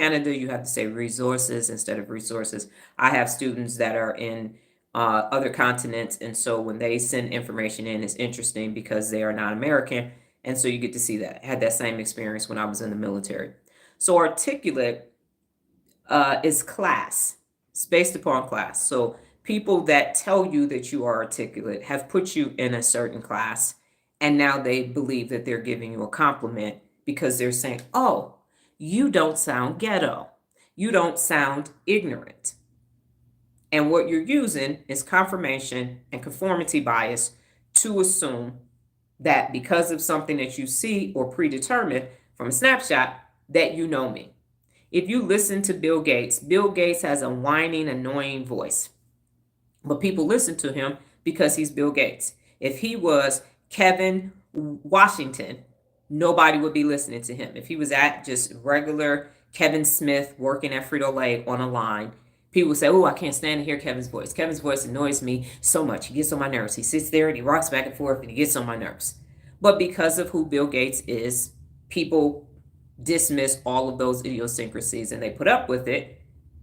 Canada, you have to say resources instead of resources. I have students that are in other continents, and so when they send information in, it's interesting because they are not American, and so you get to see that. I had that same experience when I was in the military. So articulate is class. It's based upon class. So people that tell you that you are articulate have put you in a certain class, and now they believe that they're giving you a compliment because they're saying, oh, you don't sound ghetto. You don't sound ignorant. And what you're using is confirmation and conformity bias to assume that because of something that you see or predetermined from a snapshot, that you know me. If you listen to Bill Gates has a whining, annoying voice. But people listen to him because he's Bill Gates. If he was Kevin Washington, nobody would be listening to him. If he was at just regular Kevin Smith working at Frito-Lay on a line, people would say, oh, I can't stand to hear Kevin's voice. Kevin's voice annoys me so much. He gets on my nerves. He sits there and he rocks back and forth and he gets on my nerves. But because of who Bill Gates is, people dismiss all of those idiosyncrasies and they put up with it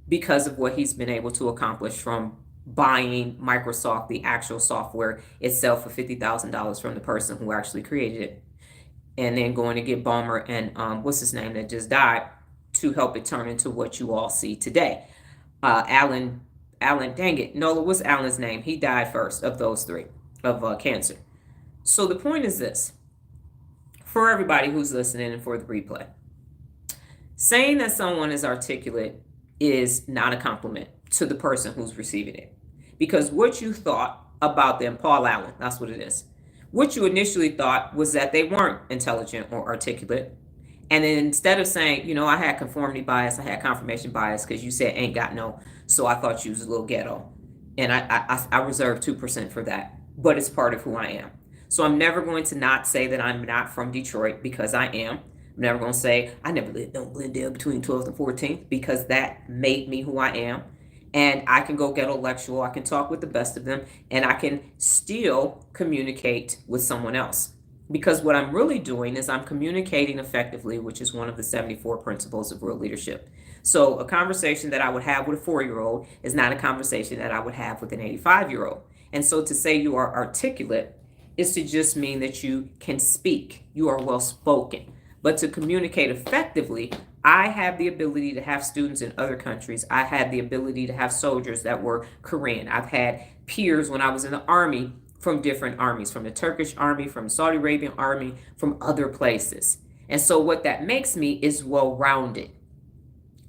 because of what he's been able to accomplish from buying Microsoft, the actual software itself, for $50,000 from the person who actually created it, and then going to get Ballmer and what's his name that just died to help it turn into what you all see today. Alan, dang it, Nola, what's Alan's name? He died first of those three of cancer. So the point is this, for everybody who's listening and for the replay, saying that someone is articulate is not a compliment to the person who's receiving it. Because what you thought about them, Paul Allen, that's what it is. What you initially thought was that they weren't intelligent or articulate. And then instead of saying, I had conformity bias, I had confirmation bias because you said ain't got no, so I thought you was a little ghetto. And I reserve 2% for that. But it's part of who I am. So I'm never going to not say that I'm not from Detroit because I am. I'm never going to say I never lived on Glendale between 12th and 14th because that made me who I am. And I can go get intellectual, I can talk with the best of them, and I can still communicate with someone else. Because what I'm really doing is I'm communicating effectively, which is one of the 74 principles of real leadership. So a conversation that I would have with a 4-year-old is not a conversation that I would have with an 85-year-old. And so to say you are articulate is to just mean that you can speak, you are well spoken. But to communicate effectively, I have the ability to have students in other countries. I had the ability to have soldiers that were Korean. I've had peers when I was in the army from different armies, from the Turkish army, from the Saudi Arabian army, from other places. And so what that makes me is well-rounded.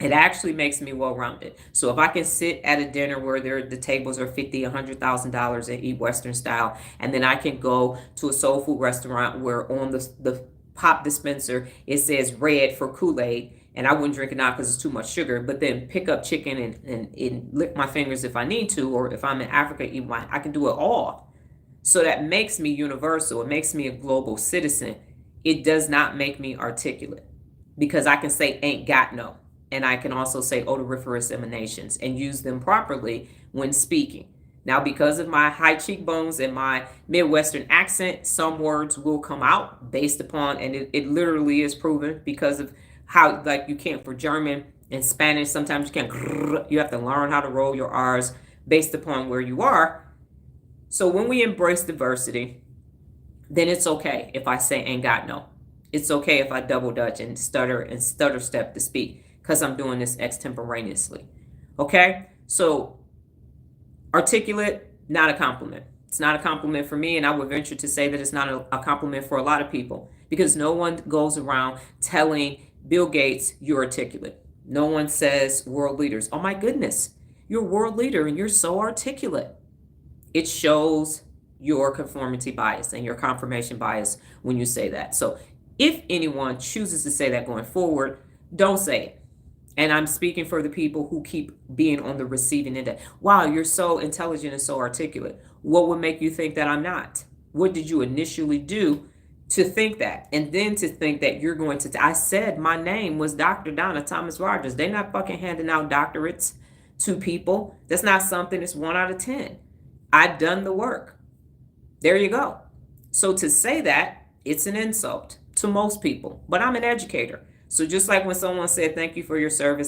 It actually makes me well-rounded. So if I can sit at a dinner where the tables are $50,000, $100,000 and eat Western style, and then I can go to a soul food restaurant where on the pop dispenser it says red for Kool-Aid, and I wouldn't drink it now because it's too much sugar, but then pick up chicken and lick my fingers if I need to, or if I'm in Africa, I can do it all. So that makes me universal. It makes me a global citizen. It does not make me articulate because I can say ain't got no. And I can also say odoriferous emanations and use them properly when speaking. Now, because of my high cheekbones and my Midwestern accent, some words will come out based upon, and it literally is proven because of how, like you can't for German and Spanish, sometimes you can't, you have to learn how to roll your R's based upon where you are. So when we embrace diversity, then it's okay if I say ain't got no. It's okay if I double dutch and stutter step to speak because I'm doing this extemporaneously. Okay? So articulate, not a compliment. It's not a compliment for me, and I would venture to say that it's not a compliment for a lot of people because no one goes around telling Bill Gates you're articulate. No one says world leaders, oh my goodness, you're a world leader and you're so articulate. It shows your conformity bias and your confirmation bias when you say that. So if anyone chooses to say that going forward, don't say it. And I'm speaking for the people who keep being on the receiving end of, wow, you're so intelligent and so articulate. What would make you think that I'm not? What did you initially do to think that? And then to think that you're going to, I said my name was Dr. Donna Thomas-Rodgers. They're not fucking handing out doctorates to people. That's not something that's 1 out of 10. I've done the work. There you go. So to say that, it's an insult to most people. But I'm an educator. So just like when someone said, thank you for your service.